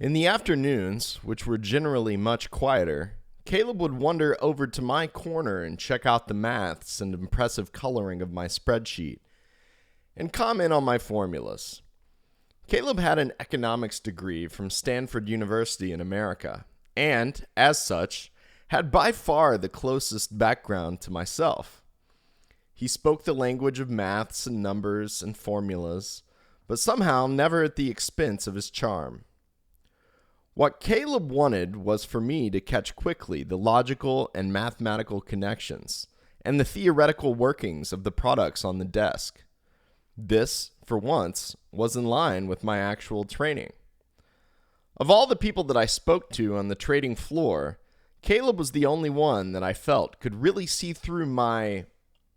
In the afternoons, which were generally much quieter, Caleb would wander over to my corner and check out the maths and impressive coloring of my spreadsheet, and comment on my formulas. Caleb had an economics degree from Stanford University in America, and, as such, had by far the closest background to myself. He spoke the language of maths and numbers and formulas, but somehow never at the expense of his charm. What Caleb wanted was for me to catch quickly the logical and mathematical connections and the theoretical workings of the products on the desk. This, for once, was in line with my actual training. Of all the people that I spoke to on the trading floor, Caleb was the only one that I felt could really see through my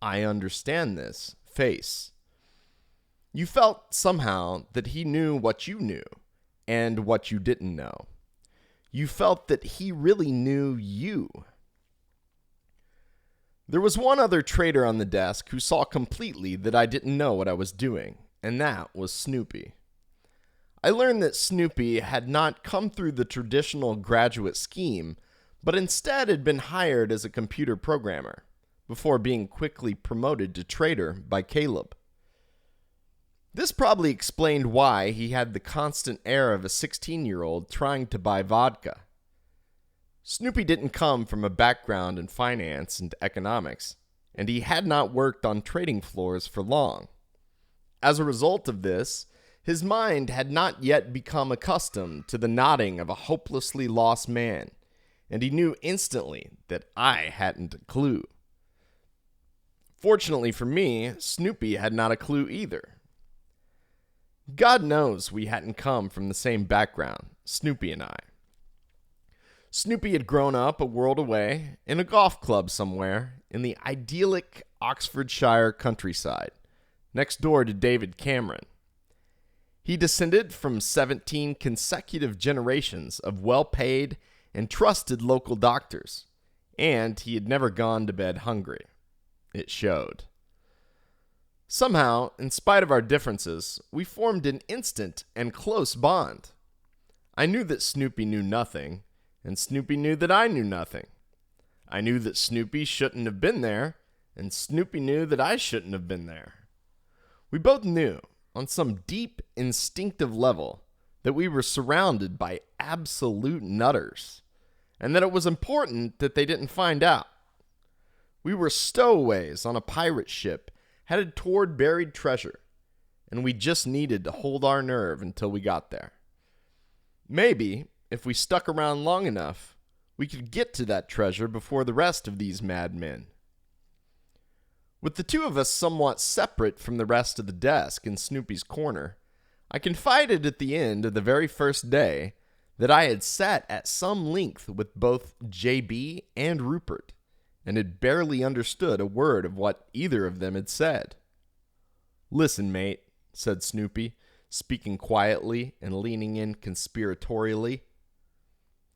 "I understand this" face. You felt somehow that he knew what you knew and what you didn't know. You felt that he really knew you. There was one other trader on the desk who saw completely that I didn't know what I was doing, and that was Snoopy. I learned that Snoopy had not come through the traditional graduate scheme, but instead had been hired as a computer programmer, before being quickly promoted to trader by Caleb. This probably explained why he had the constant air of a 16-year-old trying to buy vodka. Snoopy didn't come from a background in finance and economics, and he had not worked on trading floors for long. As a result of this, his mind had not yet become accustomed to the nodding of a hopelessly lost man, and he knew instantly that I hadn't a clue. Fortunately for me, Snoopy had not a clue either. God knows we hadn't come from the same background, Snoopy and I. Snoopy had grown up a world away in a golf club somewhere in the idyllic Oxfordshire countryside, next door to David Cameron. He descended from 17 consecutive generations of well-paid and trusted local doctors, and he had never gone to bed hungry. It showed. Somehow, in spite of our differences, we formed an instant and close bond. I knew that Snoopy knew nothing, and Snoopy knew that I knew nothing. I knew that Snoopy shouldn't have been there, and Snoopy knew that I shouldn't have been there. We both knew, on some deep, instinctive level, that we were surrounded by absolute nutters, and that it was important that they didn't find out. We were stowaways on a pirate ship headed toward buried treasure, and we just needed to hold our nerve until we got there. Maybe, if we stuck around long enough, we could get to that treasure before the rest of these madmen. With the two of us somewhat separate from the rest of the desk in Snoopy's corner, I confided at the end of the very first day that I had sat at some length with both JB and Rupert, and had barely understood a word of what either of them had said. "Listen, mate," said Snoopy, speaking quietly and leaning in conspiratorially.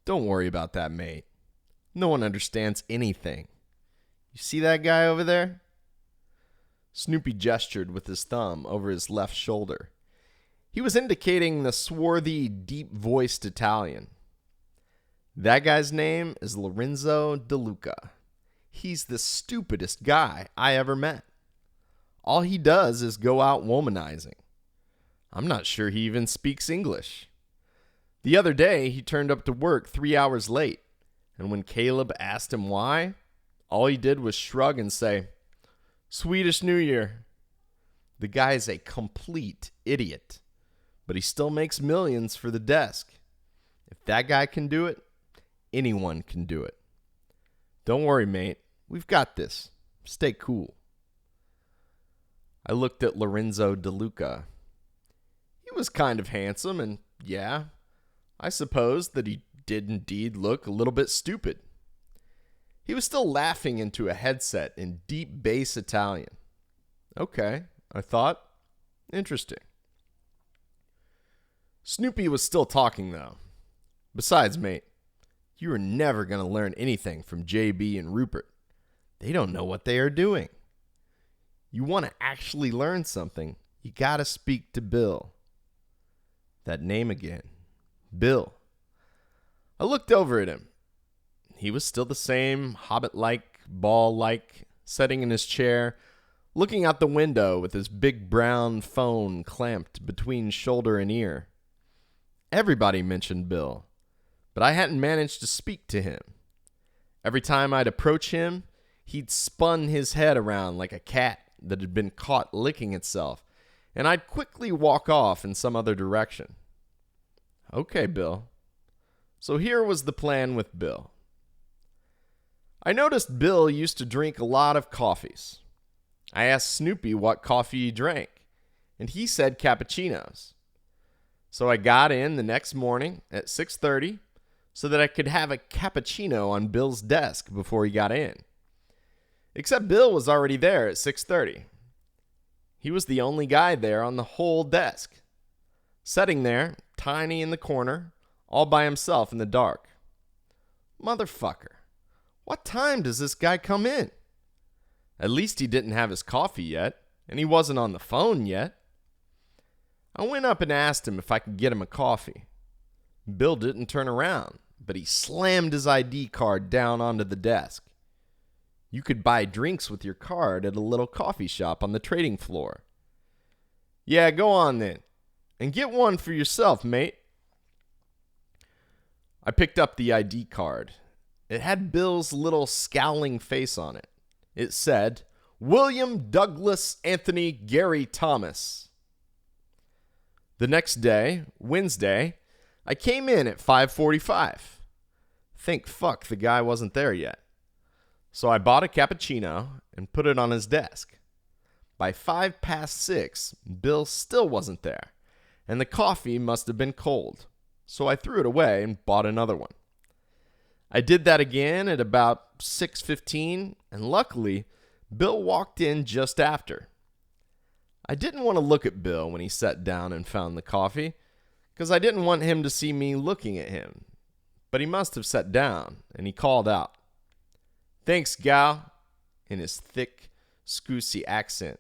"Don't worry about that, mate. No one understands anything. You see that guy over there?" Snoopy gestured with his thumb over his left shoulder. He was indicating the swarthy, deep-voiced Italian. "That guy's name is Lorenzo De Luca. He's the stupidest guy I ever met. All he does is go out womanizing. I'm not sure he even speaks English. The other day, he turned up to work 3 hours late, and when Caleb asked him why, all he did was shrug and say, 'Swedish New Year.' The guy's a complete idiot, but he still makes millions for the desk. If that guy can do it, anyone can do it. Don't worry, mate. We've got this. Stay cool." I looked at Lorenzo De Luca. He was kind of handsome, and yeah, I suppose that he did indeed look a little bit stupid. He was still laughing into a headset in deep bass Italian. Okay, I thought. Interesting. Snoopy was still talking, though. "Besides, mate, you are never going to learn anything from JB and Rupert. They don't know what they are doing. You want to actually learn something, you got to speak to Bill." That name again. Bill. I looked over at him. He was still the same hobbit-like, ball-like, sitting in his chair, looking out the window with his big brown phone clamped between shoulder and ear. Everybody mentioned Bill, but I hadn't managed to speak to him. Every time I'd approach him, he'd spun his head around like a cat that had been caught licking itself, and I'd quickly walk off in some other direction. Okay, Bill. So here was the plan with Bill. I noticed Bill used to drink a lot of coffees. I asked Snoopy what coffee he drank, and he said cappuccinos. So I got in the next morning at 6:30 so that I could have a cappuccino on Bill's desk before he got in. Except Bill was already there at 6:30. He was the only guy there on the whole desk, sitting there, tiny in the corner, all by himself in the dark. Motherfucker, what time does this guy come in? At least he didn't have his coffee yet, and he wasn't on the phone yet. I went up and asked him if I could get him a coffee. Bill didn't turn around, but he slammed his ID card down onto the desk. You could buy drinks with your card at a little coffee shop on the trading floor. Yeah, go on then, and get one for yourself, mate. I picked up the ID card. It had Bill's little scowling face on it. It said, William Douglas Anthony Gary Thomas. The next day, Wednesday, I came in at 5:45. Thank fuck the guy wasn't there yet. So I bought a cappuccino and put it on his desk. By 6:05, Bill still wasn't there, and the coffee must have been cold. So I threw it away and bought another one. I did that again at about 6:15, and luckily, Bill walked in just after. I didn't want to look at Bill when he sat down and found the coffee, because I didn't want him to see me looking at him. But he must have sat down, and he called out, Thanks, gal, in his thick, Scoosy accent.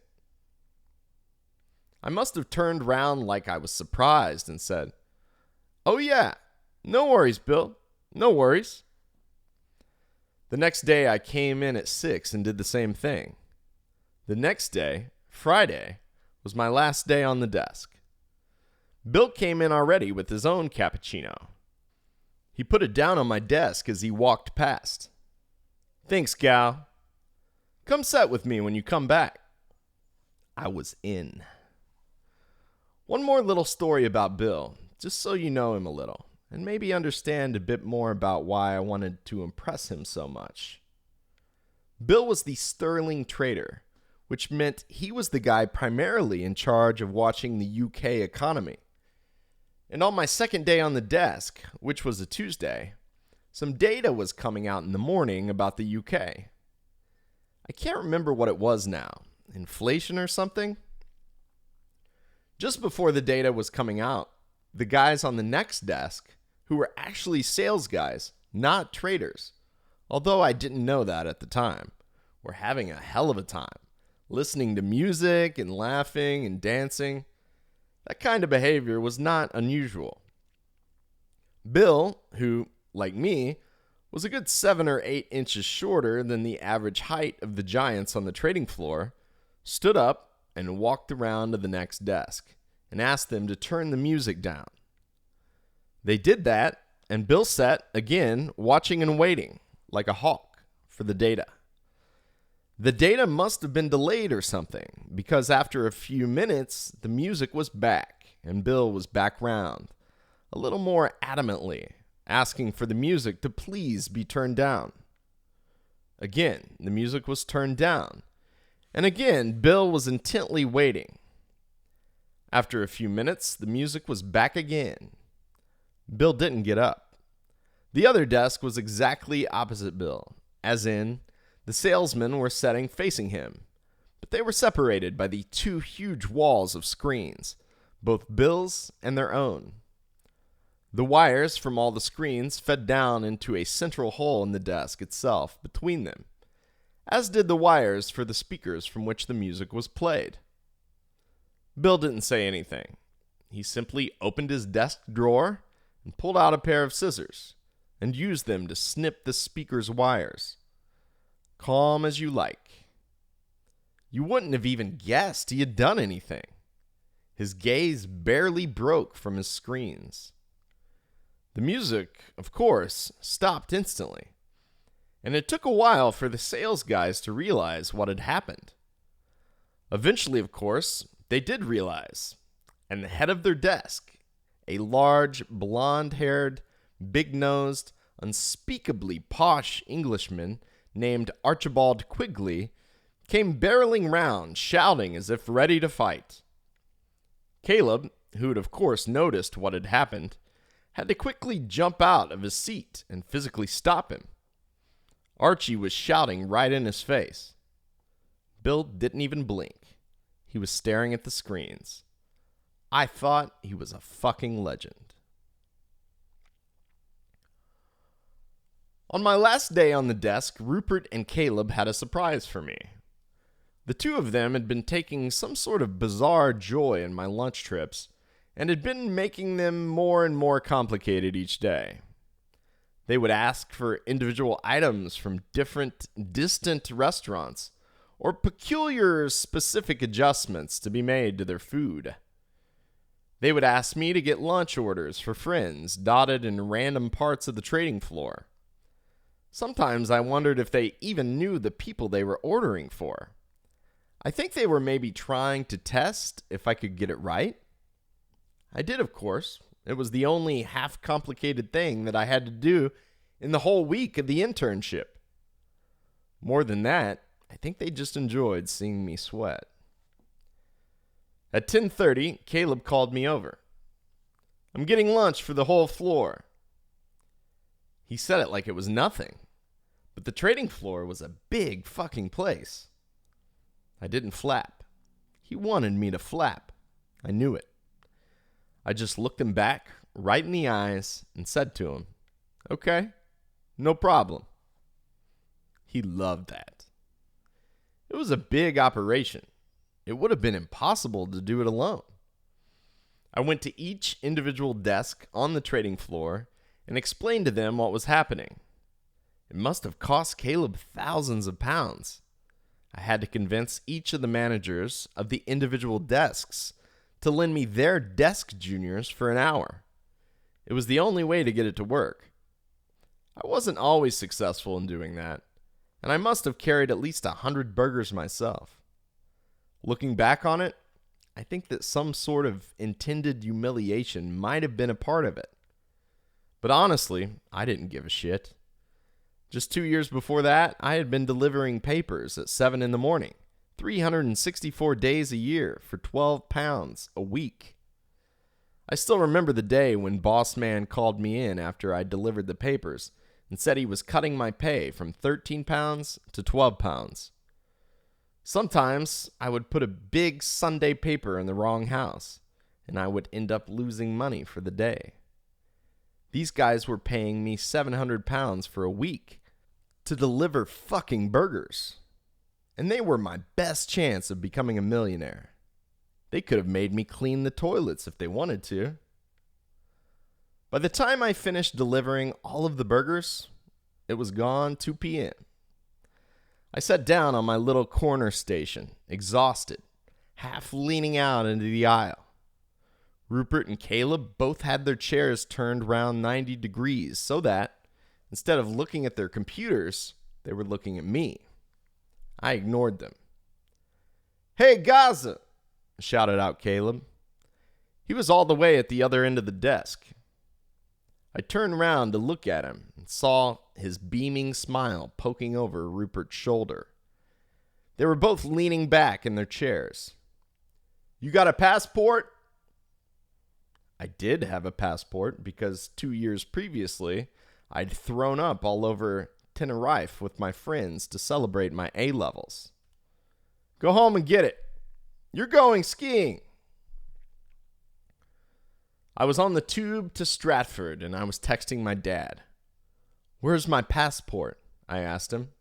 I must have turned round like I was surprised and said, Oh yeah, no worries, Bill, no worries. The next day I came in at 6 and did the same thing. The next day, Friday, was my last day on the desk. Bill came in already with his own cappuccino. He put it down on my desk as he walked past. Thanks, gal. Come sit with me when you come back. I was in. One more little story about Bill, just so you know him a little, and maybe understand a bit more about why I wanted to impress him so much. Bill was the sterling trader, which meant he was the guy primarily in charge of watching the UK economy. And on my second day on the desk, which was a Tuesday, some data was coming out in the morning about the UK. I can't remember what it was now. Inflation or something? Just before the data was coming out, the guys on the next desk, who were actually sales guys, not traders, although I didn't know that at the time, were having a hell of a time, listening to music and laughing and dancing. That kind of behavior was not unusual. Bill, who, like me, was a good 7 or 8 inches shorter than the average height of the giants on the trading floor, stood up and walked around to the next desk and asked them to turn the music down. They did that, and Bill sat, again, watching and waiting, like a hawk, for the data. The data must have been delayed or something, because after a few minutes, the music was back, and Bill was back round, a little more adamantly, asking for the music to please be turned down. Again, the music was turned down, and again, Bill was intently waiting. After a few minutes, the music was back again. Bill didn't get up. The other desk was exactly opposite Bill, as in, the salesmen were sitting facing him, but they were separated by the 2 huge walls of screens, both Bill's and their own. The wires from all the screens fed down into a central hole in the desk itself between them, as did the wires for the speakers from which the music was played. Bill didn't say anything. He simply opened his desk drawer and pulled out a pair of scissors and used them to snip the speaker's wires. Calm as you like. You wouldn't have even guessed he had done anything. His gaze barely broke from his screens. The music, of course, stopped instantly, and it took a while for the sales guys to realize what had happened. Eventually, of course, they did realize, and the head of their desk, a large, blonde-haired, big-nosed, unspeakably posh Englishman named Archibald Quigley, came barreling round, shouting as if ready to fight. Caleb, who had of course noticed what had happened, had to quickly jump out of his seat and physically stop him. Archie was shouting right in his face. Bill didn't even blink. He was staring at the screens. I thought he was a fucking legend. On my last day on the desk, Rupert and Caleb had a surprise for me. The two of them had been taking some sort of bizarre joy in my lunch trips and had been making them more and more complicated each day. They would ask for individual items from different, distant restaurants or peculiar, specific adjustments to be made to their food. They would ask me to get lunch orders for friends dotted in random parts of the trading floor. Sometimes I wondered if they even knew the people they were ordering for. I think they were maybe trying to test if I could get it right. I did, of course. It was the only half-complicated thing that I had to do in the whole week of the internship. More than that, I think they just enjoyed seeing me sweat. At 10:30, Caleb called me over. I'm getting lunch for the whole floor. He said it like it was nothing, but the trading floor was a big fucking place. I didn't flap. He wanted me to flap. I knew it. I just looked him back, right in the eyes, and said to him, "Okay, no problem." He loved that. It was a big operation. It would have been impossible to do it alone. I went to each individual desk on the trading floor and explained to them what was happening. It must have cost Caleb thousands of pounds. I had to convince each of the managers of the individual desks to lend me their desk juniors for an hour. It was the only way to get it to work. I wasn't always successful in doing that, and I must have carried at least 100 burgers myself. Looking back on it, I think that some sort of intended humiliation might have been a part of it. But honestly, I didn't give a shit. Just 2 years before that, I had been delivering papers at 7 in the morning, 364 days a year for 12 pounds a week. I still remember the day when Boss Man called me in after I delivered the papers and said he was cutting my pay from 13 pounds to 12 pounds. Sometimes I would put a big Sunday paper in the wrong house, and I would end up losing money for the day. These guys were paying me 700 pounds for a week to deliver fucking burgers. And they were my best chance of becoming a millionaire. They could have made me clean the toilets if they wanted to. By the time I finished delivering all of the burgers, it was gone 2 p.m. I sat down on my little corner station, exhausted, half leaning out into the aisle. Rupert and Caleb both had their chairs turned round 90 degrees so that, instead of looking at their computers, they were looking at me. I ignored them. "Hey, Gaza!" shouted out Caleb. He was all the way at the other end of the desk. I turned round to look at him and saw his beaming smile poking over Rupert's shoulder. They were both leaning back in their chairs. "You got a passport?" I did have a passport because 2 years previously, I'd thrown up all over Tenerife with my friends to celebrate my A-levels. "Go home and get it. You're going skiing." I was on the tube to Stratford and I was texting my dad. "Where's my passport?" I asked him.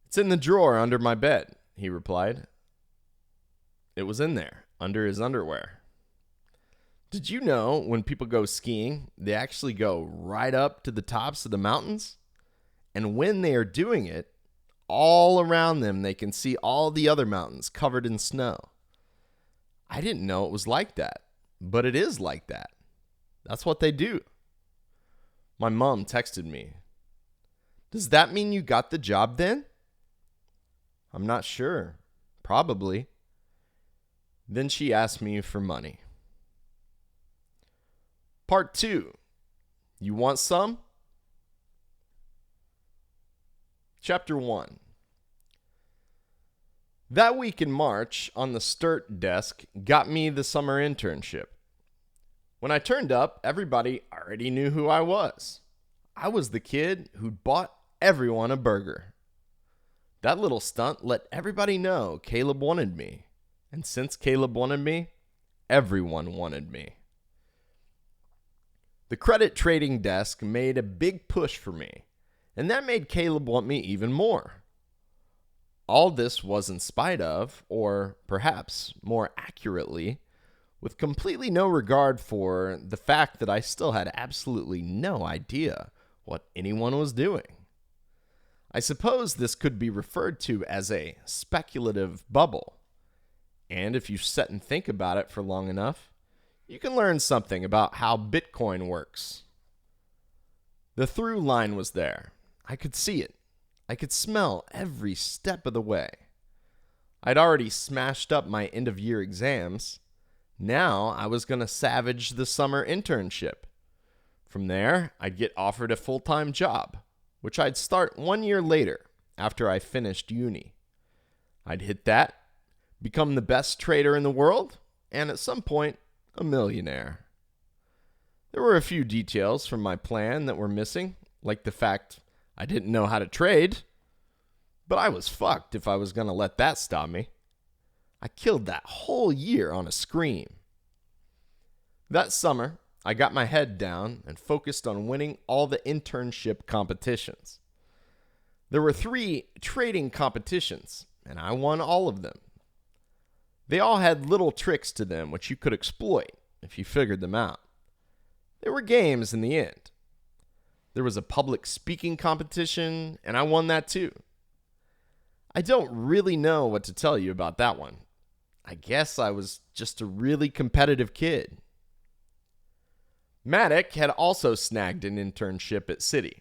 "It's in the drawer under my bed," he replied. It was in there, under his underwear. Did you know when people go skiing, they actually go right up to the tops of the mountains? And when they are doing it, all around them they can see all the other mountains covered in snow. I didn't know it was like that, but it is like that. That's what they do. My mom texted me. Does that mean you got the job then? I'm not sure. Probably. Then she asked me for money. Part 2. You want some? Chapter 1. That week in March on the Sturt desk got me the summer internship. When I turned up, everybody already knew who I was. I was the kid who'd bought everyone a burger. That little stunt let everybody know Caleb wanted me. And since Caleb wanted me, everyone wanted me. The credit trading desk made a big push for me, and that made Caleb want me even more. All this was in spite of, or perhaps more accurately, with completely no regard for the fact that I still had absolutely no idea what anyone was doing. I suppose this could be referred to as a speculative bubble. And if you sit and think about it for long enough, you can learn something about how Bitcoin works. The through line was there. I could see it. I could smell every step of the way. I'd already smashed up my end-of-year exams. Now I was going to savage the summer internship. From there, I'd get offered a full-time job, which I'd start 1 year later after I finished uni. I'd hit that, become the best trader in the world, and at some point, a millionaire. There were a few details from my plan that were missing, like the fact I didn't know how to trade, but I was fucked if I was going to let that stop me. I killed that whole year on a scream. That summer, I got my head down and focused on winning all the internship competitions. There were 3 trading competitions, and I won all of them. They all had little tricks to them which you could exploit if you figured them out. They were games in the end. There was a public speaking competition, and I won that too. I don't really know what to tell you about that one. I guess I was just a really competitive kid. Maddock had also snagged an internship at Citi.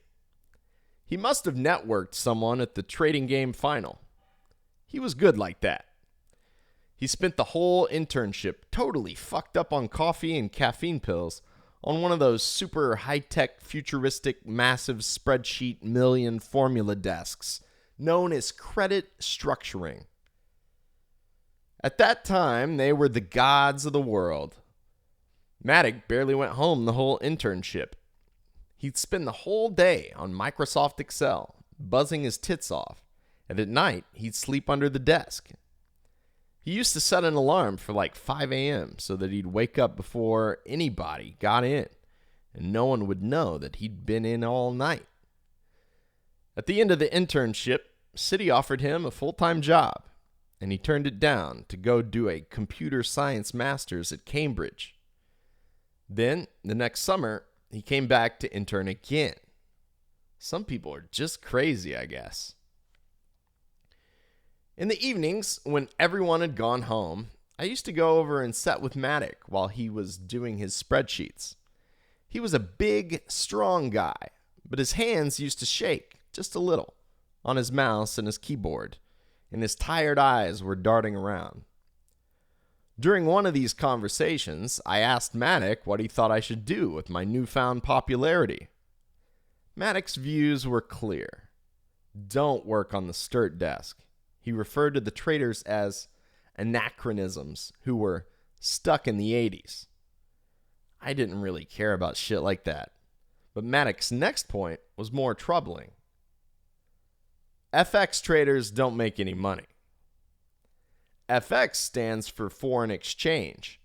He must have networked someone at the trading game final. He was good like that. He spent the whole internship totally fucked up on coffee and caffeine pills on one of those super high-tech, futuristic, massive spreadsheet million formula desks known as credit structuring. At that time, they were the gods of the world. Maddock barely went home the whole internship. He'd spend the whole day on Microsoft Excel, buzzing his tits off, and at night, he'd sleep under the desk. He used to set an alarm for like 5 a.m. so that he'd wake up before anybody got in, and no one would know that he'd been in all night. At the end of the internship, Citi offered him a full-time job, and he turned it down to go do a computer science master's at Cambridge. Then, the next summer, he came back to intern again. Some people are just crazy, I guess. In the evenings, when everyone had gone home, I used to go over and sit with Maddock while he was doing his spreadsheets. He was a big, strong guy, but his hands used to shake just a little on his mouse and his keyboard, and his tired eyes were darting around. During one of these conversations, I asked Maddock what he thought I should do with my newfound popularity. Maddock's views were clear. Don't work on the Sturt desk. He referred to the traders as anachronisms who were stuck in the 80s. I didn't really care about shit like that. But Maddock's next point was more troubling. FX traders don't make any money. FX stands for foreign exchange,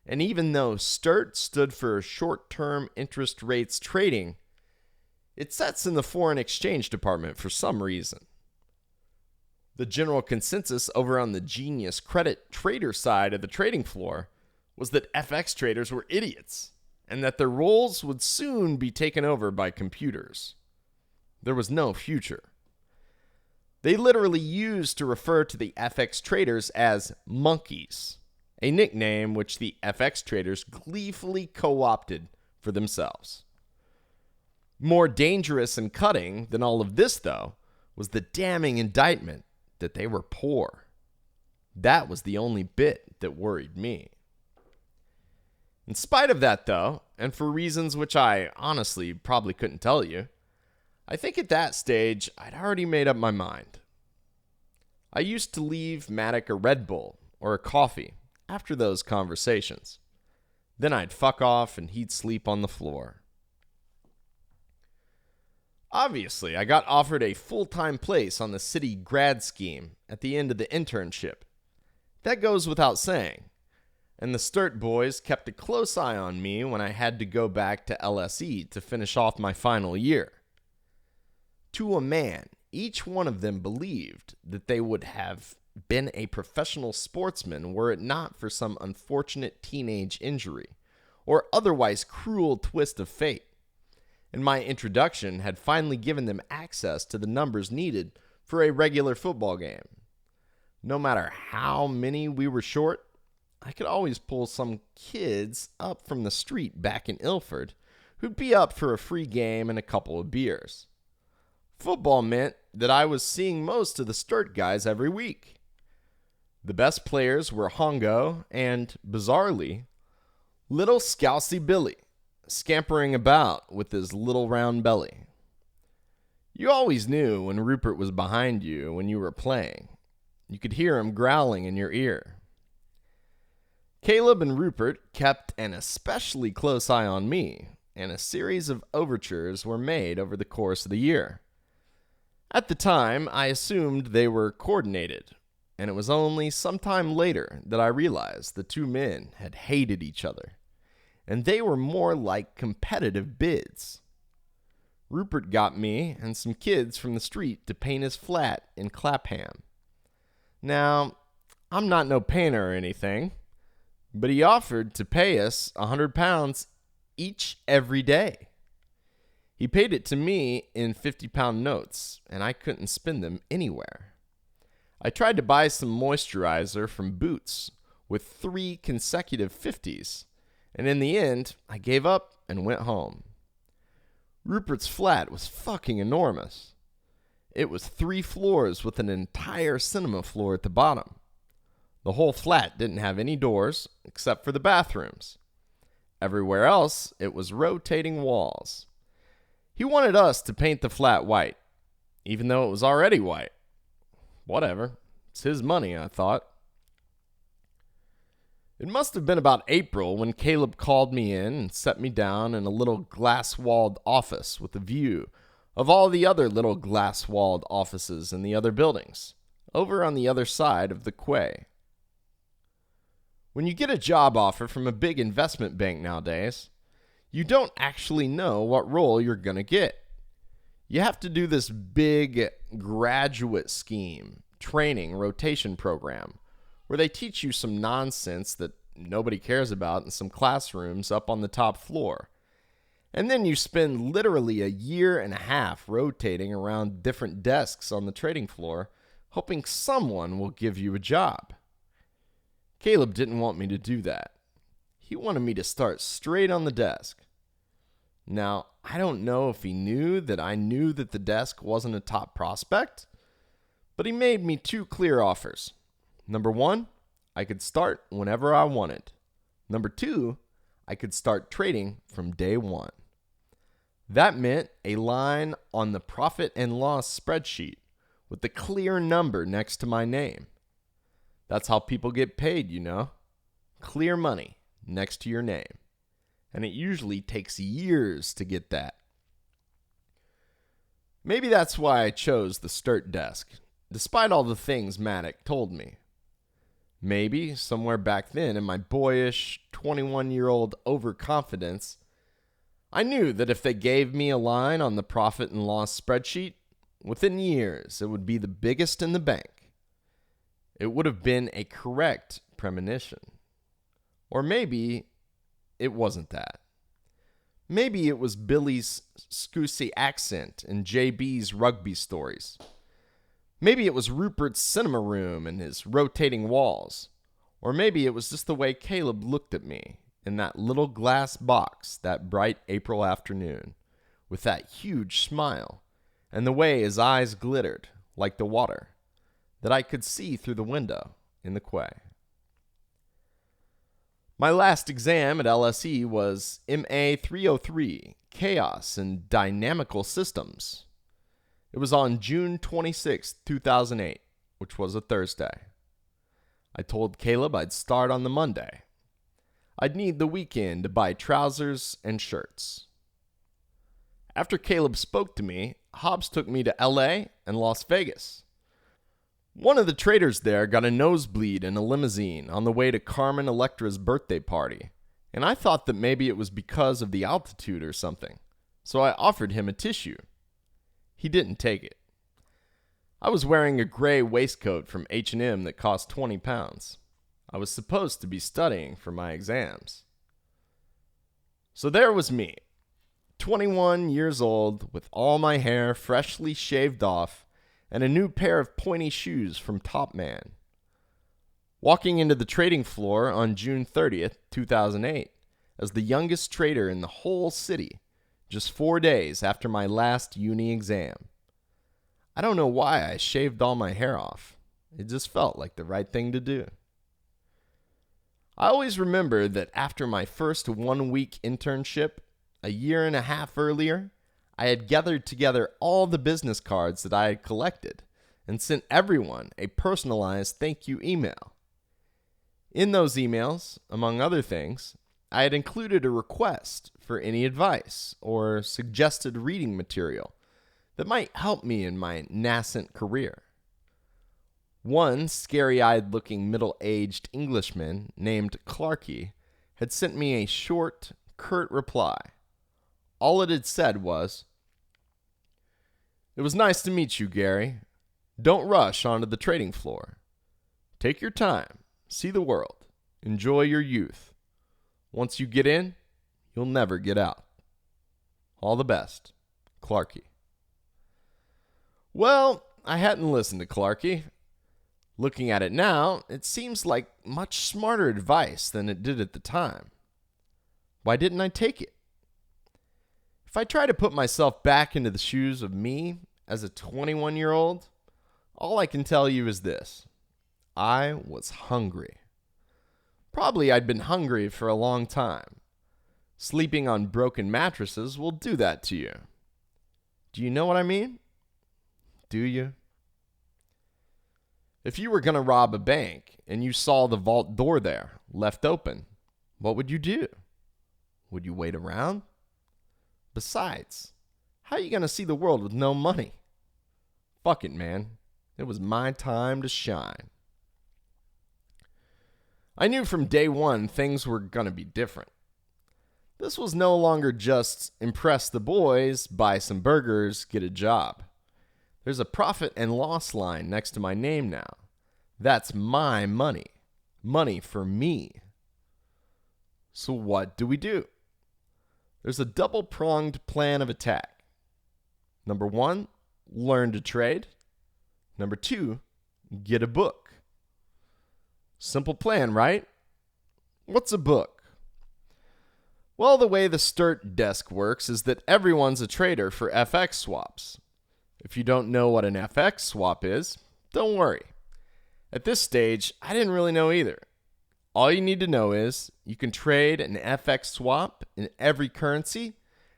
and even though STIRT stood for short-term interest rates trading, it sits in the foreign exchange department for some reason. The general consensus over on the genius credit trader side of the trading floor was that FX traders were idiots and that their roles would soon be taken over by computers. There was no future. They literally used to refer to the FX traders as monkeys, a nickname which the FX traders gleefully co-opted for themselves. More dangerous and cutting than all of this, though, was the damning indictment that they were poor. That was the only bit that worried me. In spite of that, though, and for reasons which I honestly probably couldn't tell you, I think at that stage I'd already made up my mind. I used to leave Matic a Red Bull or a coffee after those conversations. Then I'd fuck off and he'd sleep on the floor. Obviously, I got offered a full-time place on the city grad scheme at the end of the internship. That goes without saying. And the Sturt boys kept a close eye on me when I had to go back to LSE to finish off my final year. To a man, each one of them believed that they would have been a professional sportsman were it not for some unfortunate teenage injury or otherwise cruel twist of fate. And my introduction had finally given them access to the numbers needed for a regular football game. No matter how many we were short, I could always pull some kids up from the street back in Ilford who'd be up for a free game and a couple of beers. Football meant that I was seeing most of the Sturt guys every week. The best players were Hongo and, bizarrely, little Scousey Billy, scampering about with his little round belly. You always knew when Rupert was behind you when you were playing. You could hear him growling in your ear. Caleb and Rupert kept an especially close eye on me, and a series of overtures were made over the course of the year. At the time, I assumed they were coordinated, and it was only some time later that I realized the two men had hated each other, and they were more like competitive bids. Rupert got me and some kids from the street to paint his flat in Clapham. Now, I'm not no painter or anything, but he offered to pay us £100 each every day. He paid it to me in 50-pound notes, and I couldn't spend them anywhere. I tried to buy some moisturizer from Boots with 3 consecutive 50s, and in the end, I gave up and went home. Rupert's flat was fucking enormous. It was 3 floors with an entire cinema floor at the bottom. The whole flat didn't have any doors except for the bathrooms. Everywhere else, it was rotating walls. He wanted us to paint the flat white, even though it was already white. Whatever. It's his money, I thought. It must have been about April when Caleb called me in and set me down in a little glass-walled office with a view of all the other little glass-walled offices in the other buildings, over on the other side of the quay. When you get a job offer from a big investment bank nowadays, you don't actually know what role you're going to get. You have to do this big graduate scheme, training, rotation program, where they teach you some nonsense that nobody cares about in some classrooms up on the top floor. And then you spend literally a year and a half rotating around different desks on the trading floor, hoping someone will give you a job. Caleb didn't want me to do that. He wanted me to start straight on the desk. Now, I don't know if he knew that I knew that the desk wasn't a top prospect, but he made me 2 clear offers. Number 1, I could start whenever I wanted. Number 2, I could start trading from day 1. That meant a line on the profit and loss spreadsheet with the clear number next to my name. That's how people get paid, you know. Clear money next to your name. And it usually takes years to get that. Maybe that's why I chose the Sturt desk, despite all the things Matic told me. Maybe, somewhere back then in my boyish, 21-year-old overconfidence, I knew that if they gave me a line on the profit and loss spreadsheet, within years it would be the biggest in the bank. It would have been a correct premonition. Or maybe it wasn't that. Maybe it was Billy's Scousy accent and JB's rugby stories. Maybe it was Rupert's cinema room and his rotating walls. Or maybe it was just the way Caleb looked at me in that little glass box that bright April afternoon, with that huge smile, and the way his eyes glittered like the water that I could see through the window in the quay. My last exam at LSE was MA 303, Chaos and Dynamical Systems. It was on June 26, 2008, which was a Thursday. I told Caleb I'd start on the Monday. I'd need the weekend to buy trousers and shirts. After Caleb spoke to me, Hobbs took me to LA and Las Vegas. One of the traders there got a nosebleed in a limousine on the way to Carmen Electra's birthday party, and I thought that maybe it was because of the altitude or something, so I offered him a tissue. He didn't take it. I was wearing a gray waistcoat from H&M that cost 20 pounds. I was supposed to be studying for my exams. So there was me, 21 years old, with all my hair freshly shaved off, and a new pair of pointy shoes from Topman. Walking into the trading floor on June 30th, 2008, as the youngest trader in the whole city, just 4 days after my last uni exam. I don't know why I shaved all my hair off. It just felt like the right thing to do. I always remember that after my first 1-week internship, a year and a half earlier, I had gathered together all the business cards that I had collected and sent everyone a personalized thank you email. In those emails, among other things, I had included a request for any advice or suggested reading material that might help me in my nascent career. One scary-eyed looking middle-aged Englishman named Clarky had sent me a short, curt reply. All it had said was, "It was nice to meet you, Gary. Don't rush onto the trading floor. Take your time, see the world, enjoy your youth. Once you get in, you'll never get out. All the best, Clarky." Well, I hadn't listened to Clarky. Looking at it now, it seems like much smarter advice than it did at the time. Why didn't I take it? If I try to put myself back into the shoes of me as a 21-year-old, all I can tell you is this. I was hungry. Probably I'd been hungry for a long time. Sleeping on broken mattresses will do that to you. Do you know what I mean? Do you? If you were going to rob a bank and you saw the vault door there, left open, what would you do? Would you wait around? Besides, how are you going to see the world with no money? Fuck it, man. It was my time to shine. I knew from day one things were going to be different. This was no longer just impress the boys, buy some burgers, get a job. There's a profit and loss line next to my name now. That's my money. Money for me. So what do we do? There's a double-pronged plan of attack. Number 1, learn to trade. Number 2, get a book. Simple plan, right? What's a book? Well, the way the Sturt desk works is that everyone's a trader for FX swaps. If you don't know what an FX swap is, don't worry. At this stage, I didn't really know either. All you need to know is you can trade an FX swap in every currency,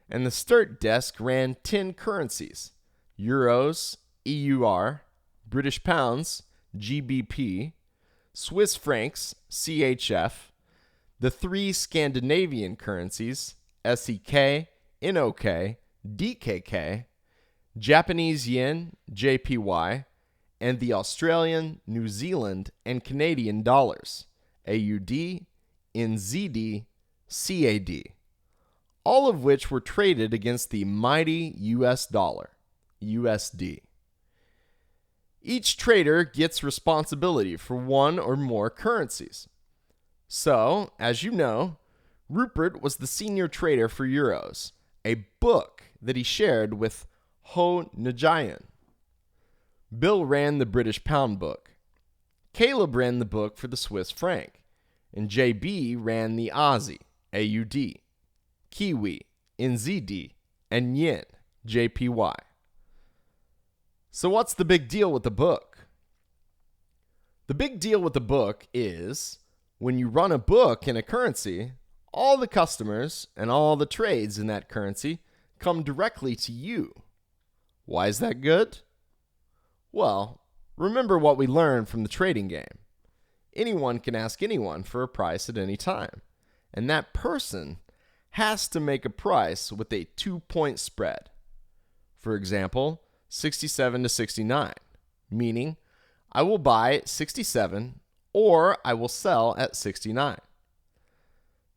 and the Sturt desk ran 10 currencies: euros, EUR, British pounds, GBP, Swiss francs, CHF, the 3 Scandinavian currencies, SEK, NOK, DKK, Japanese yen, JPY, and the Australian, New Zealand, and Canadian dollars, AUD, NZD, CAD, all of which were traded against the mighty US dollar, USD. Each trader gets responsibility for one or more currencies. So, as you know, Rupert was the senior trader for Euros, a book that he shared with Ho Njayan. Bill ran the British pound book. Caleb ran the book for the Swiss franc, and JB ran the Aussie, AUD, Kiwi, NZD, and Yen, JPY. So what's the big deal with the book? The big deal with the book is when you run a book in a currency, all the customers and all the trades in that currency come directly to you. Why is that good? Well, remember what we learned from the trading game. Anyone can ask anyone for a price at any time, and that person has to make a price with a 2-point spread. For example, 67 to 69, meaning I will buy at 67 or I will sell at 69.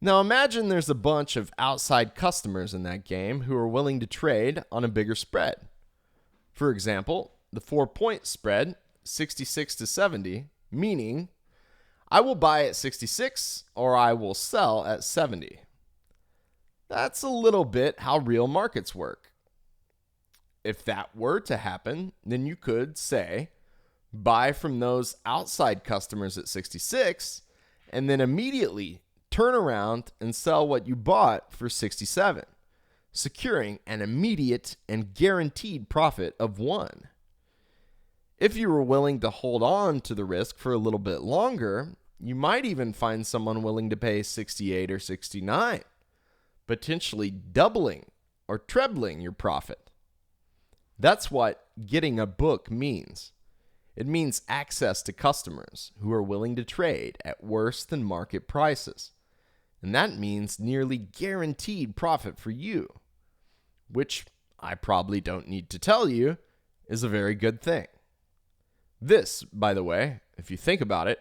Now imagine there's a bunch of outside customers in that game who are willing to trade on a bigger spread. For example, the 4-point spread, 66 to 70, meaning I will buy at 66 or I will sell at 70. That's a little bit how real markets work. If that were to happen, then you could say, buy from those outside customers at 66 and then immediately turn around and sell what you bought for 67, securing an immediate and guaranteed profit of 1. If you were willing to hold on to the risk for a little bit longer, you might even find someone willing to pay 68 or 69, potentially doubling or trebling your profit. That's what getting a book means. It means access to customers who are willing to trade at worse than market prices. And that means nearly guaranteed profit for you, which I probably don't need to tell you is a very good thing. This, by the way, if you think about it,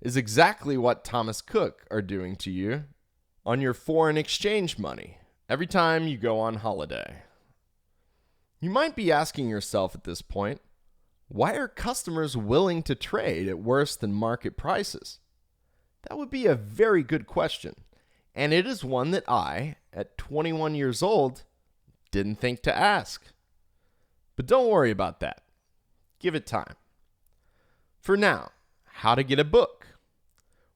is exactly what Thomas Cook are doing to you on your foreign exchange money every time you go on holiday. You might be asking yourself at this point, why are customers willing to trade at worse than market prices? That would be a very good question, and it is one that I, at 21 years old, didn't think to ask. But don't worry about that. Give it time. For now, how to get a book?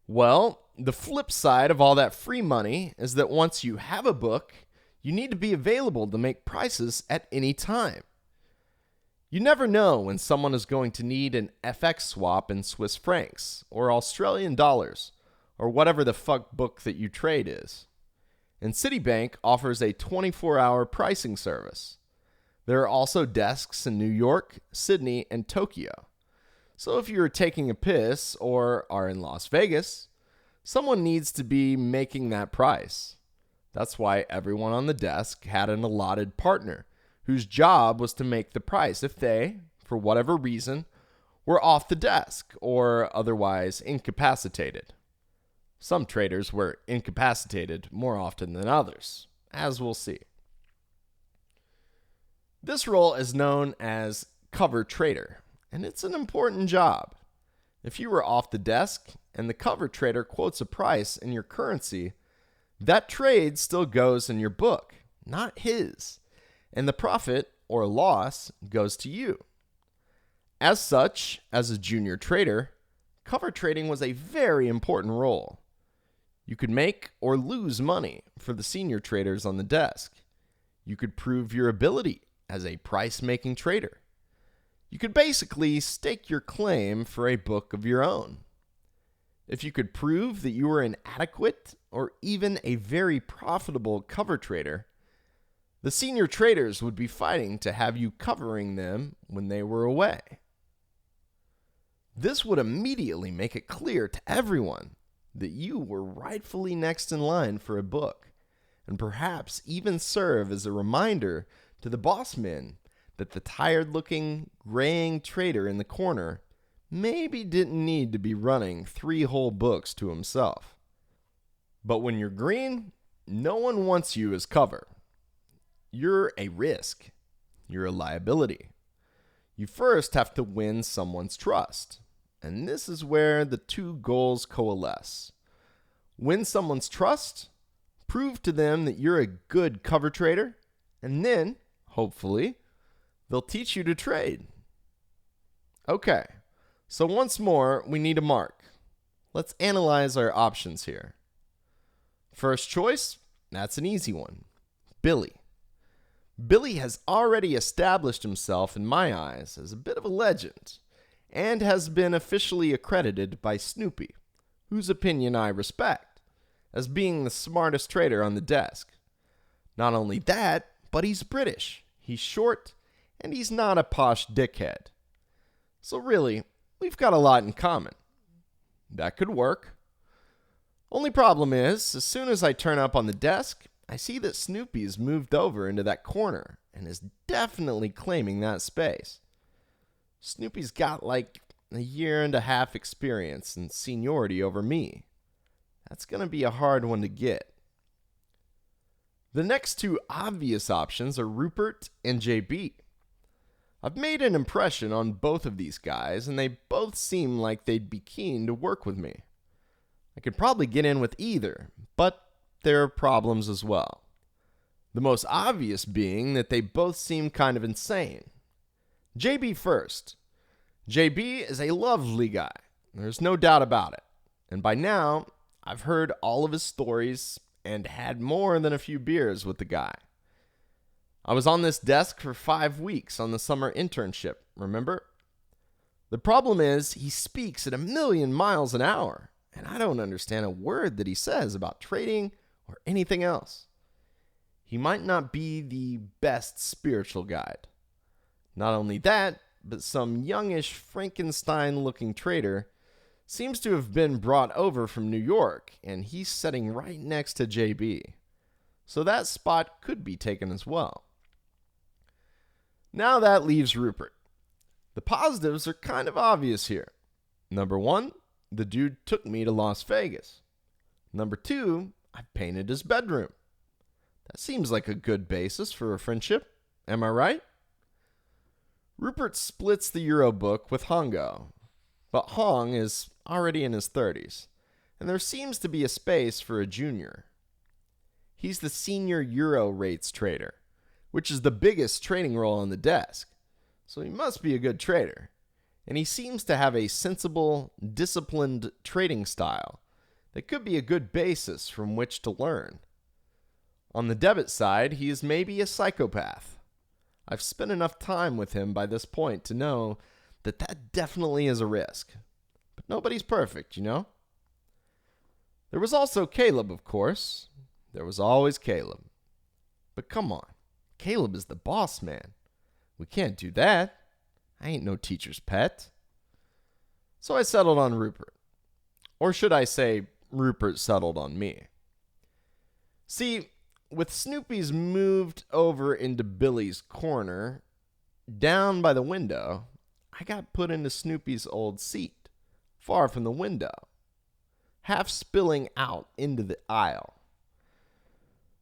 Well, the flip side of all that free money is that once you have a book, you need to be available to make prices at any time. You never know when someone is going to need an FX swap in Swiss francs or Australian dollars or whatever the fuck book that you trade is. And Citibank offers a 24-hour pricing service. There are also desks in New York, Sydney, and Tokyo. So if you're taking a piss or are in Las Vegas, someone needs to be making that price. That's why everyone on the desk had an allotted partner whose job was to make the price if they, for whatever reason, were off the desk or otherwise incapacitated. Some traders were incapacitated more often than others, as we'll see. This role is known as cover trader, and it's an important job. If you were off the desk and the cover trader quotes a price in your currency, that trade still goes in your book, not his, and the profit or loss goes to you. As such, as a junior trader, cover trading was a very important role. You could make or lose money for the senior traders on the desk. You could prove your ability as a price-making trader. You could basically stake your claim for a book of your own. If you could prove that you were an adequate or even a very profitable cover trader, the senior traders would be fighting to have you covering them when they were away. This would immediately make it clear to everyone that you were rightfully next in line for a book, and perhaps even serve as a reminder to the boss men that the tired-looking, graying trader in the corner maybe didn't need to be running 3 whole books to himself. But when you're green, no one wants you as cover. You're a risk. You're a liability. You first have to win someone's trust. And this is where the two goals coalesce. Win someone's trust, prove to them that you're a good cover trader, and then, hopefully, they'll teach you to trade. Okay, so once more, we need a mark. Let's analyze our options here. First choice, that's an easy one. Billy. Billy has already established himself in my eyes as a bit of a legend and has been officially accredited by Snoopy, whose opinion I respect, as being the smartest trader on the desk. Not only that, but he's British, he's short, and he's not a posh dickhead. So really, we've got a lot in common. That could work. Only problem is, as soon as I turn up on the desk, I see that Snoopy's moved over into that corner and is definitely claiming that space. Snoopy's got like a 1.5 years experience and seniority over me. That's going to be a hard one to get. The next two obvious options are Rupert and JB. I've made an impression on both of these guys, and they both seem like they'd be keen to work with me. I could probably get in with either, but there are problems as well. The most obvious being that they both seem kind of insane. JB first. JB is a lovely guy. There's no doubt about it. And by now, I've heard all of his stories and had more than a few beers with the guy. I was on this desk for 5 weeks on the summer internship, remember? The problem is he speaks at 1,000,000 miles an hour, and I don't understand a word that he says about trading or anything else. He might not be the best spiritual guide. Not only that, but some youngish Frankenstein-looking trader seems to have been brought over from New York, and he's sitting right next to JB. So that spot could be taken as well. Now that leaves Rupert. The positives are kind of obvious here. Number 1, the dude took me to Las Vegas. Number 2, I painted his bedroom. That seems like a good basis for a friendship. Am I right? Rupert splits the Audiobook with Hongo, but Hong is already in his 30s, and there seems to be a space for a junior. He's the senior Euro rates trader, which is the biggest trading role on the desk, so he must be a good trader, and he seems to have a sensible, disciplined trading style that could be a good basis from which to learn. On the debit side, he is maybe a psychopath. I've spent enough time with him by this point to know that that definitely is a risk. But nobody's perfect, you know? There was also Caleb, of course. There was always Caleb. But come on, Caleb is the boss man. We can't do that. I ain't no teacher's pet. So I settled on Rupert. Or should I say, Rupert settled on me. See, with Snoopy's moved over into Billy's corner, down by the window, I got put into Snoopy's old seat, far from the window, half spilling out into the aisle.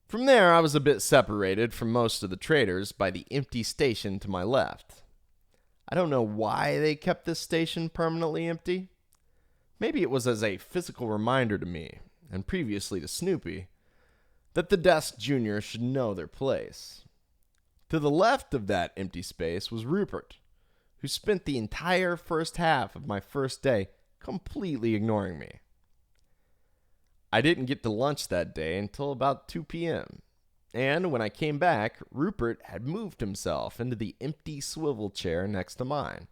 From there, I was a bit separated from most of the traders by the empty station to my left. I don't know why they kept this station permanently empty. Maybe it was as a physical reminder to me, and previously to Snoopy, that the desk junior should know their place. To the left of that empty space was Rupert, who spent the entire first half of my first day completely ignoring me. I didn't get to lunch that day until about 2 p.m., and when I came back, Rupert had moved himself into the empty swivel chair next to mine,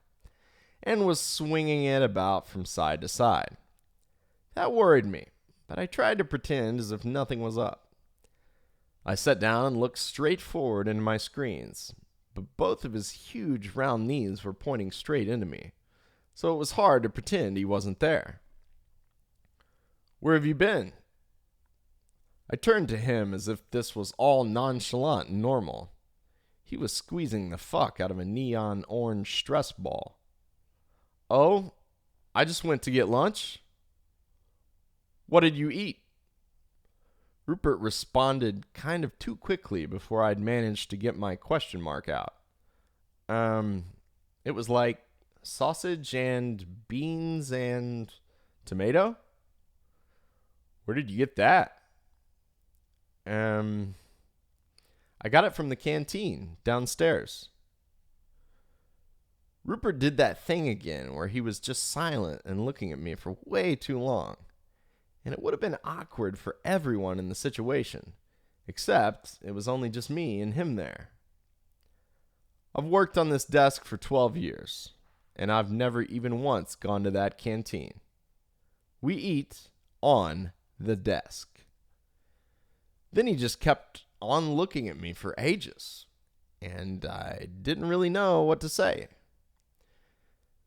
and was swinging it about from side to side. That worried me, but I tried to pretend as if nothing was up. I sat down and looked straight forward into my screens, but both of his huge round knees were pointing straight into me, so it was hard to pretend he wasn't there. "Where have you been?" I turned to him as if this was all nonchalant and normal. He was squeezing the fuck out of a neon orange stress ball. "Oh, I just went to get lunch." "What did you eat?" Rupert responded kind of too quickly before I'd managed to get my question mark out. It was like sausage and beans and tomato." Where did you get that? I got it from the canteen downstairs. Rupert did that thing again where he was just silent and looking at me for way too long. And it would have been awkward for everyone in the situation, except it was only just me and him there. I've worked on this desk for 12 years, and I've never even once gone to that canteen. We eat on the desk. Then he just kept on looking at me for ages, and I didn't really know what to say.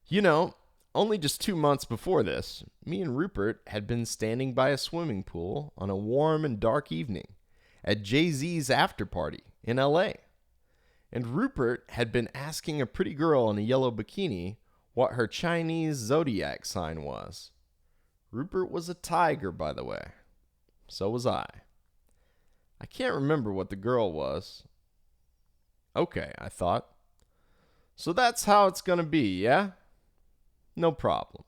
You know, only just 2 months before this, me and Rupert had been standing by a swimming pool on a warm and dark evening at Jay-Z's after party in LA. And Rupert had been asking a pretty girl in a yellow bikini what her Chinese zodiac sign was. Rupert was a tiger, by the way. So was I. I can't remember what the girl was. Okay, I thought. So that's how it's gonna be, yeah? No problem.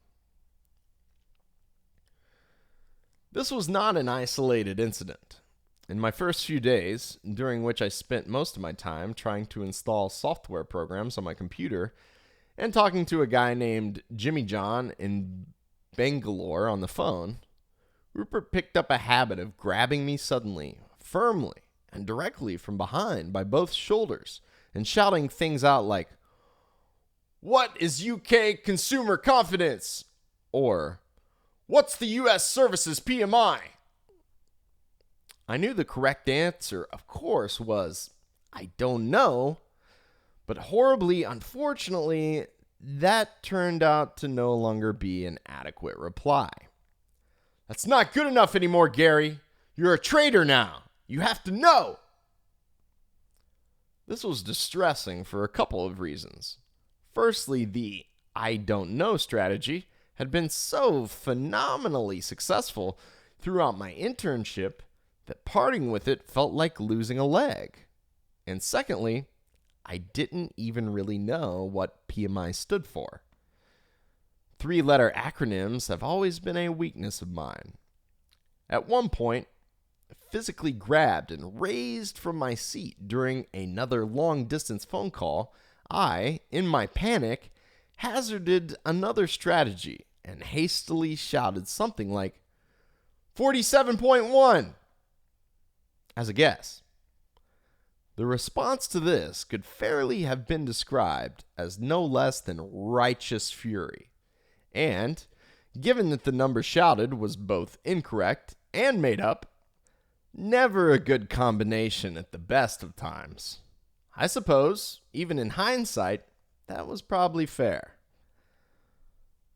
This was not an isolated incident. In my first few days, during which I spent most of my time trying to install software programs on my computer and talking to a guy named Jimmy John in Bangalore on the phone, Rupert picked up a habit of grabbing me suddenly, firmly, and directly from behind by both shoulders and shouting things out like, "What is UK consumer confidence?" Or, "What's the US services PMI?" I knew the correct answer, of course, was, "I don't know." But horribly, unfortunately, that turned out to no longer be an adequate reply. "That's not good enough anymore, Gary. You're a traitor now. You have to know." This was distressing for a couple of reasons. Firstly, the "I don't know" strategy had been so phenomenally successful throughout my internship that parting with it felt like losing a leg. And secondly, I didn't even really know what PMI stood for. 3-letter acronyms have always been a weakness of mine. At one point, I physically grabbed and raised from my seat during another long-distance phone call, I, in my panic, hazarded another strategy and hastily shouted something like 47.1 as a guess. The response to this could fairly have been described as no less than righteous fury. And, given that the number shouted was both incorrect and made up, never a good combination at the best of times. I suppose, even in hindsight, that was probably fair.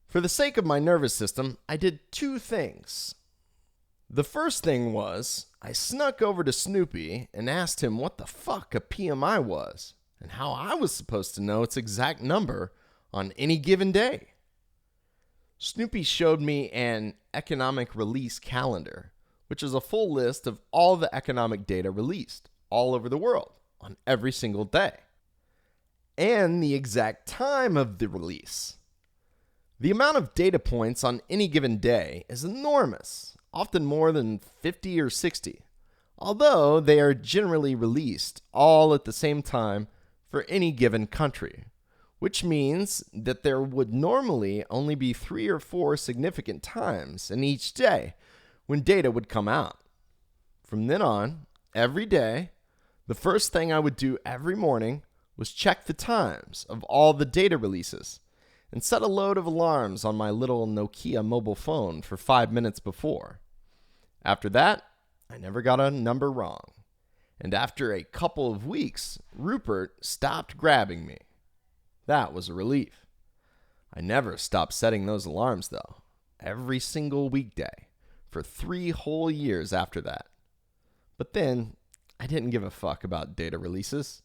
For the sake of my nervous system, I did 2 things. The first thing was, I snuck over to Snoopy and asked him what the fuck a PMI was, and how I was supposed to know its exact number on any given day. Snoopy showed me an economic release calendar, which is a full list of all the economic data released all over the world on every single day, and the exact time of the release. The amount of data points on any given day is enormous, often more than 50 or 60, although they are generally released all at the same time for any given country, which means that there would normally only be 3 or 4 significant times in each day when data would come out. From then on, every day, the first thing I would do every morning was check the times of all the data releases and set a load of alarms on my little Nokia mobile phone for 5 minutes before. After that, I never got a number wrong. And after a couple of weeks, Rupert stopped grabbing me. That was a relief. I never stopped setting those alarms, though, every single weekday for 3 whole years after that. But then, I didn't give a fuck about data releases,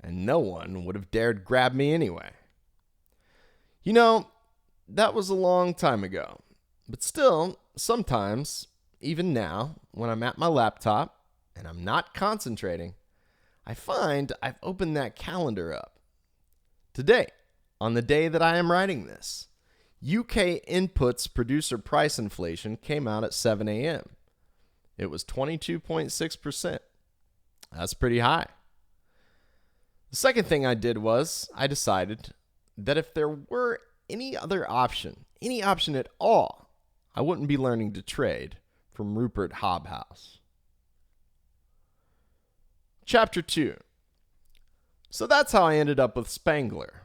and no one would have dared grab me anyway. You know, that was a long time ago, but still, sometimes, even now, when I'm at my laptop and I'm not concentrating, I find I've opened that calendar up. Today, on the day that I am writing this, UK inputs producer price inflation came out at 7 a.m., It was 22.6%. That's pretty high. The second thing I did was I decided that if there were any other option, any option at all, I wouldn't be learning to trade from Rupert Hobhouse. Chapter 2. So that's how I ended up with Spengler.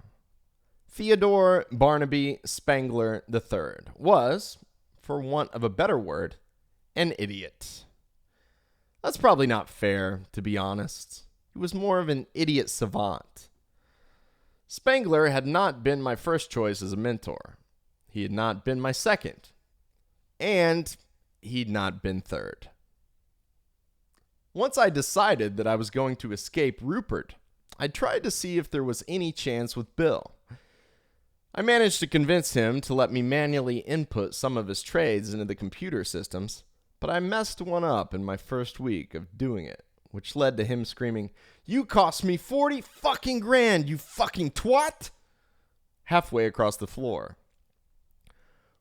Theodore Barnaby Spengler III was, for want of a better word, an idiot. That's probably not fair, to be honest. He was more of an idiot savant. Spengler had not been my first choice as a mentor. He had not been my second. And he'd not been third. Once I decided that I was going to escape Rupert, I tried to see if there was any chance with Bill. I managed to convince him to let me manually input some of his trades into the computer systems, but I messed one up in my first week of doing it, which led to him screaming, "You cost me 40 fucking grand, you fucking twat!" halfway across the floor.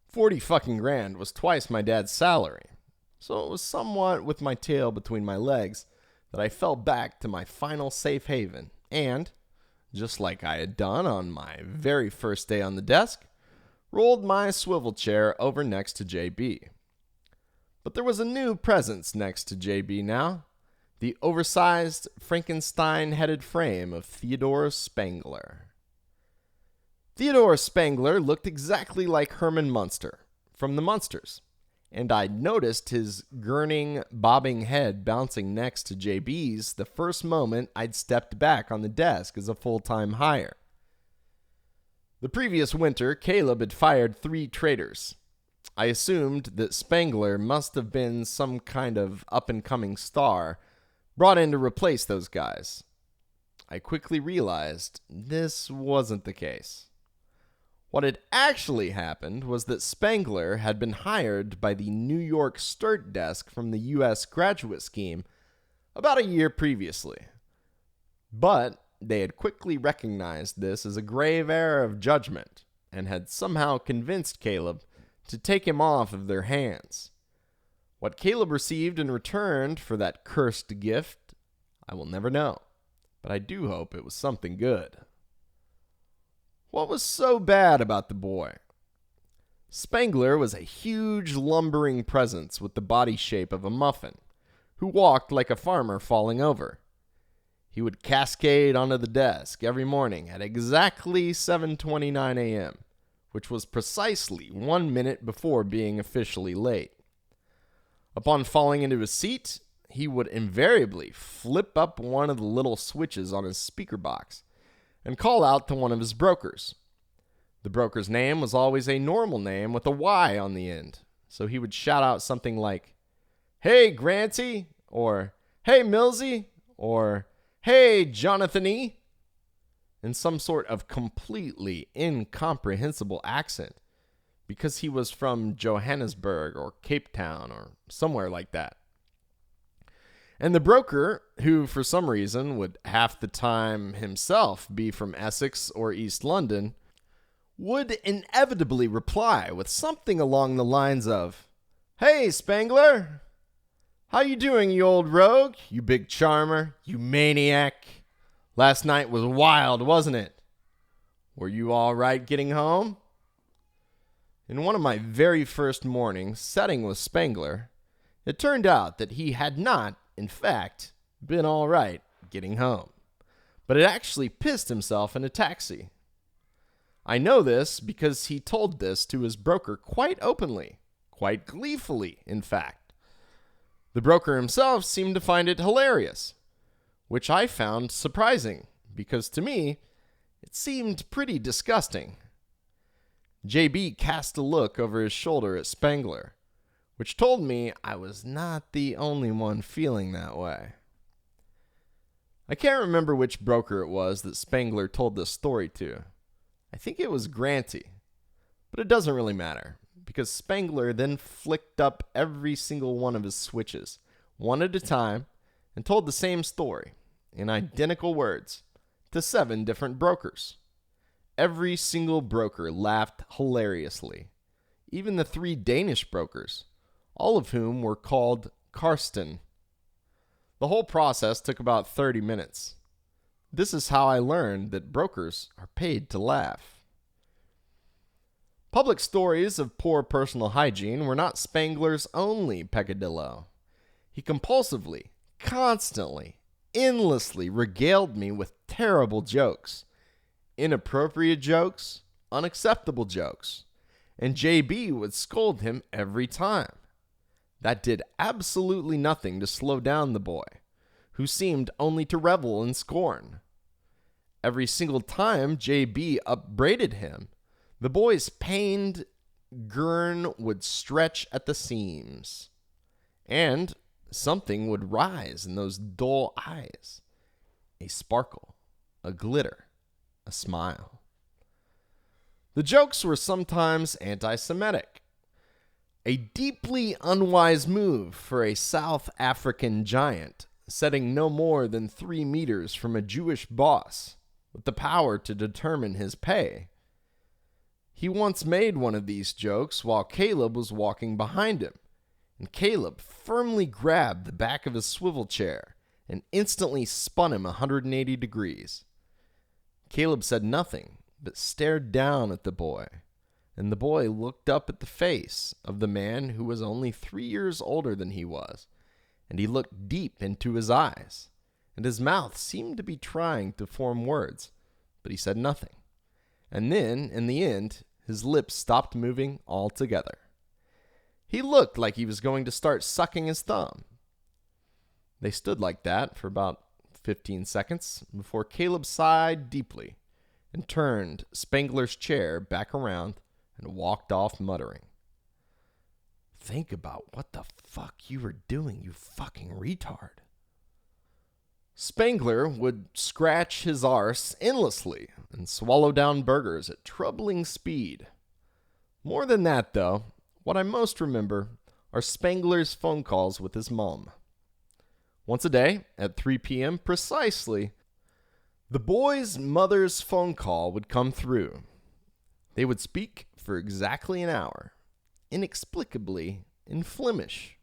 40 fucking grand was twice my dad's salary, so it was somewhat with my tail between my legs that I fell back to my final safe haven and, just like I had done on my very first day on the desk, rolled my swivel chair over next to JB. But there was a new presence next to JB now, the oversized Frankenstein-headed frame of Theodore Spengler. Theodore Spengler looked exactly like Herman Munster from the Munsters, and I'd noticed his gurning, bobbing head bouncing next to JB's the first moment I'd stepped back on the desk as a full-time hire. The previous winter, Caleb had fired 3 traders. I assumed that Spengler must have been some kind of up-and-coming star brought in to replace those guys. I quickly realized this wasn't the case. What had actually happened was that Spengler had been hired by the New York Sturt desk from the U.S. graduate scheme about a year previously. But they had quickly recognized this as a grave error of judgment and had somehow convinced Caleb to take him off of their hands. What Caleb received in return for that cursed gift, I will never know, but I do hope it was something good. What was so bad about the boy? Spengler was a huge, lumbering presence with the body shape of a muffin, who walked like a farmer falling over. He would cascade onto the desk every morning at exactly 7:29 a.m., which was precisely 1 minute before being officially late. Upon falling into his seat, he would invariably flip up one of the little switches on his speaker box and call out to one of his brokers. The broker's name was always a normal name with a Y on the end, so he would shout out something like, "Hey, Granty," or "Hey, Millsy," or "Hey, Jonathan E," in some sort of completely incomprehensible accent, because he was from Johannesburg or Cape Town or somewhere like that. And the broker, who for some reason would half the time himself be from Essex or East London, would inevitably reply with something along the lines of, "Hey, Spengler, how you doing, you old rogue, you big charmer, you maniac? Last night was wild, wasn't it? Were you all right getting home?" In one of my very first mornings setting with Spengler, it turned out that he had not, in fact, been all right getting home, but had actually pissed himself in a taxi. I know this because he told this to his broker quite openly, quite gleefully, in fact. The broker himself seemed to find it hilarious, which I found surprising, because to me, it seemed pretty disgusting. JB cast a look over his shoulder at Spengler, which told me I was not the only one feeling that way. I can't remember which broker it was that Spengler told this story to. I think it was Granty, but it doesn't really matter, because Spengler then flicked up every single one of his switches, one at a time, and told the same story, in identical words, to 7 different brokers. Every single broker laughed hilariously, even the 3 Danish brokers, all of whom were called Karsten. The whole process took about 30 minutes. This is how I learned that brokers are paid to laugh. Public stories of poor personal hygiene were not Spengler's only peccadillo. He compulsively, constantly, endlessly regaled me with terrible jokes, inappropriate jokes, unacceptable jokes, and JB would scold him every time. That did absolutely nothing to slow down the boy, who seemed only to revel in scorn. Every single time JB upbraided him, the boy's pained gurn would stretch at the seams, and something would rise in those dull eyes. A sparkle, a glitter, a smile. The jokes were sometimes anti-Semitic, a deeply unwise move for a South African giant setting no more than 3 meters from a Jewish boss with the power to determine his pay. He once made one of these jokes while Caleb was walking behind him, and Caleb firmly grabbed the back of his swivel chair and instantly spun him 180 degrees. Caleb said nothing, but stared down at the boy, and the boy looked up at the face of the man who was only 3 years older than he was, and he looked deep into his eyes, and his mouth seemed to be trying to form words, but he said nothing. And then, in the end, his lips stopped moving altogether. He looked like he was going to start sucking his thumb. They stood like that for about 15 seconds before Caleb sighed deeply and turned Spengler's chair back around and walked off muttering, "Think about what the fuck you were doing, you fucking retard." Spengler would scratch his arse endlessly and swallow down burgers at troubling speed. More than that, though, what I most remember are Spengler's phone calls with his mom. Once a day, at 3 p.m. precisely, the boy's mother's phone call would come through. They would speak for exactly an hour, inexplicably in Flemish.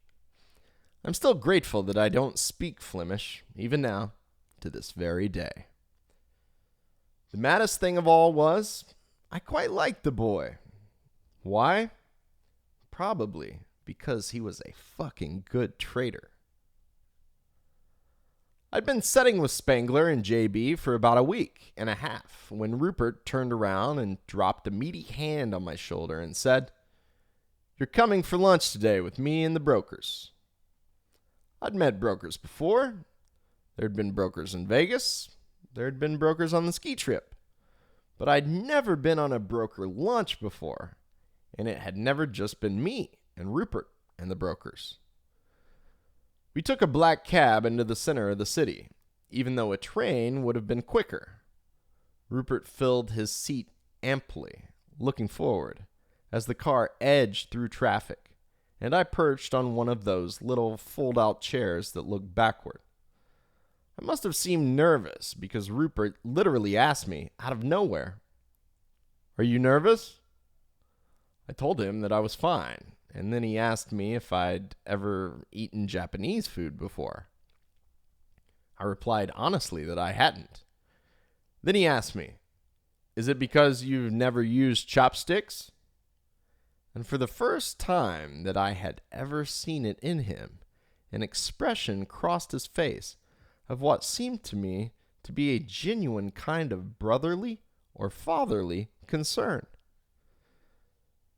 I'm still grateful that I don't speak Flemish, even now, to this very day. The maddest thing of all was, I quite liked the boy. Why? Probably because he was a fucking good trader. I'd been setting with Spengler and JB for about a week and a half when Rupert turned around and dropped a meaty hand on my shoulder and said, "You're coming for lunch today with me and the brokers." I'd met brokers before. There'd been brokers in Vegas. There'd been brokers on the ski trip. But I'd never been on a broker lunch before, and it had never just been me and Rupert and the brokers. We took a black cab into the center of the city, even though a train would have been quicker. Rupert filled his seat amply, looking forward, as the car edged through traffic, and I perched on one of those little fold-out chairs that looked backward. I must have seemed nervous because Rupert literally asked me, out of nowhere, "Are you nervous?" I told him that I was fine, and then he asked me if I'd ever eaten Japanese food before. I replied honestly that I hadn't. Then he asked me, "Is it because you've never used chopsticks?" And for the first time that I had ever seen it in him, an expression crossed his face of what seemed to me to be a genuine kind of brotherly or fatherly concern.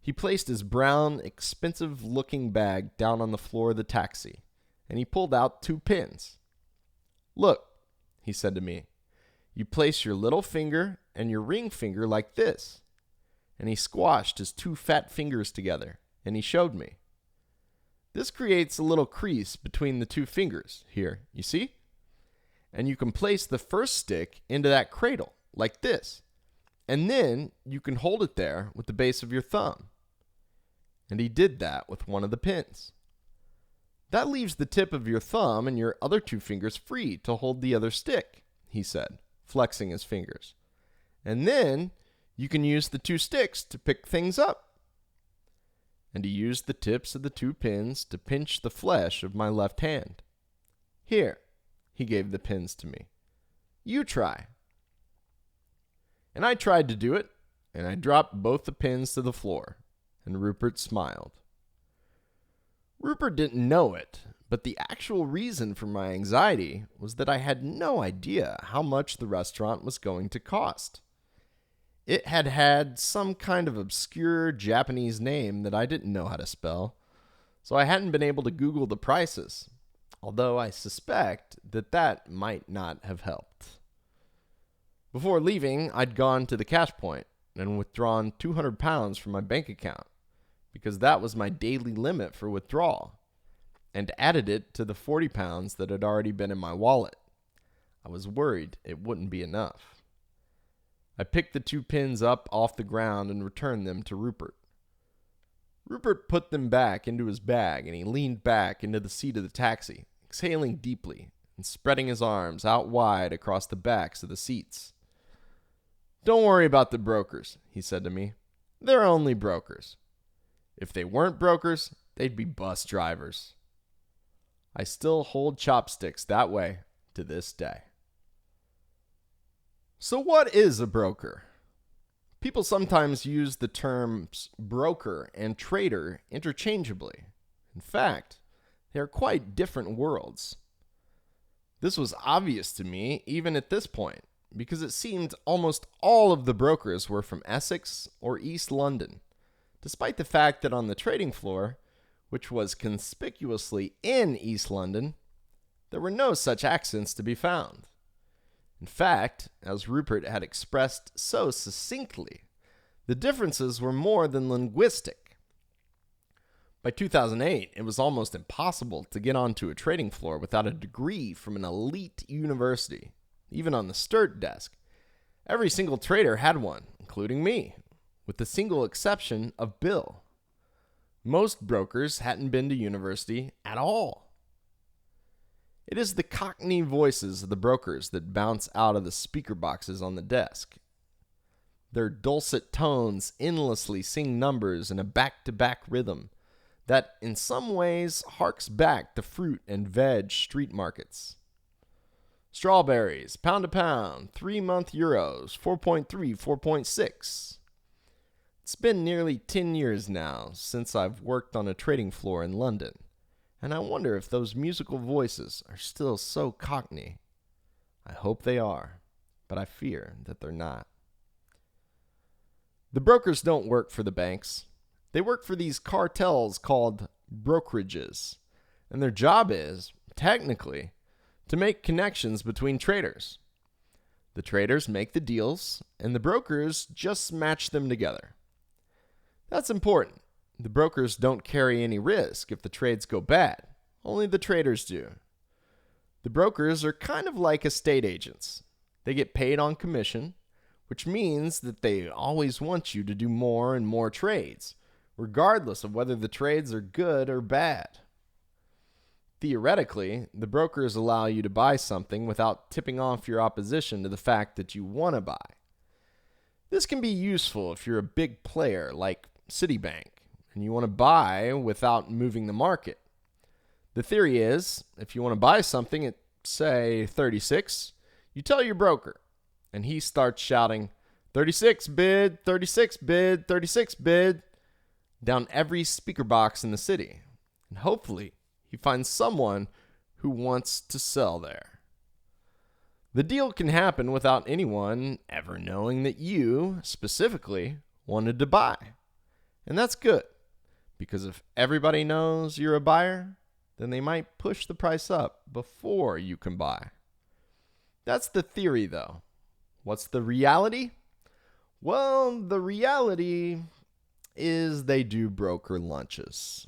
He placed his brown, expensive-looking bag down on the floor of the taxi, and he pulled out 2 pins. "Look," he said to me, "you place your little finger and your ring finger like this." And he squashed his 2 fat fingers together, and he showed me. "This creates a little crease between the 2 fingers, here, you see? And you can place the first stick into that cradle, like this, and then you can hold it there with the base of your thumb." And he did that with one of the pins. "That leaves the tip of your thumb and your other 2 fingers free to hold the other stick," he said, flexing his fingers. "And then you can use the 2 sticks to pick things up." and he used the tips of the 2 pins to pinch the flesh of my left hand. Here, he gave the pins to me. You try. And I tried to do it, and I dropped both the pins to the floor, and Rupert smiled. Rupert didn't know it, but the actual reason for my anxiety was that I had no idea how much the restaurant was going to cost. It had some kind of obscure Japanese name that I didn't know how to spell, so I hadn't been able to Google the prices, although I suspect that might not have helped. Before leaving, I'd gone to the cash point and withdrawn £200 from my bank account, because that was my daily limit for withdrawal, and added it to the £40 that had already been in my wallet. I was worried it wouldn't be enough. I picked the 2 pins up off the ground and returned them to Rupert. Rupert put them back into his bag, and he leaned back into the seat of the taxi, exhaling deeply and spreading his arms out wide across the backs of the seats. "Don't worry about the brokers," he said to me. "They're only brokers. If they weren't brokers, they'd be bus drivers." I still hold chopsticks that way to this day. So what is a broker? People sometimes use the terms broker and trader interchangeably. In fact, they are quite different worlds. This was obvious to me even at this point, because it seemed almost all of the brokers were from Essex or East London, despite the fact that on the trading floor, which was conspicuously in East London, there were no such accents to be found. In fact, as Rupert had expressed so succinctly, the differences were more than linguistic. By 2008, it was almost impossible to get onto a trading floor without a degree from an elite university. Even on the Sturt desk, every single trader had one, including me, with the single exception of Bill. Most brokers hadn't been to university at all. It is the cockney voices of the brokers that bounce out of the speaker boxes on the desk. Their dulcet tones endlessly sing numbers in a back-to-back rhythm that in some ways harks back to fruit and veg street markets. Strawberries, pound to pound, 3-month euros, 4.3, 4.6. It's been nearly 10 years now since I've worked on a trading floor in London, and I wonder if those musical voices are still so cockney. I hope they are, but I fear that they're not. The brokers don't work for the banks. They work for these cartels called brokerages, and their job is, technically, to make connections between traders. The traders make the deals, and the brokers just match them together. That's important. The brokers don't carry any risk if the trades go bad. Only the traders do. The brokers are kind of like estate agents. They get paid on commission, which means that they always want you to do more and more trades, regardless of whether the trades are good or bad. Theoretically, the brokers allow you to buy something without tipping off your opposition to the fact that you want to buy. This can be useful if you're a big player like Citibank, and you want to buy without moving the market. The theory is, if you want to buy something at, say, 36, you tell your broker, and he starts shouting, 36 bid, 36 bid, 36 bid, down every speaker box in the city. And hopefully, he finds someone who wants to sell there. The deal can happen without anyone ever knowing that you, specifically, wanted to buy. And that's good, because if everybody knows you're a buyer, then they might push the price up before you can buy. That's the theory, though. What's the reality? Well, the reality is they do broker lunches.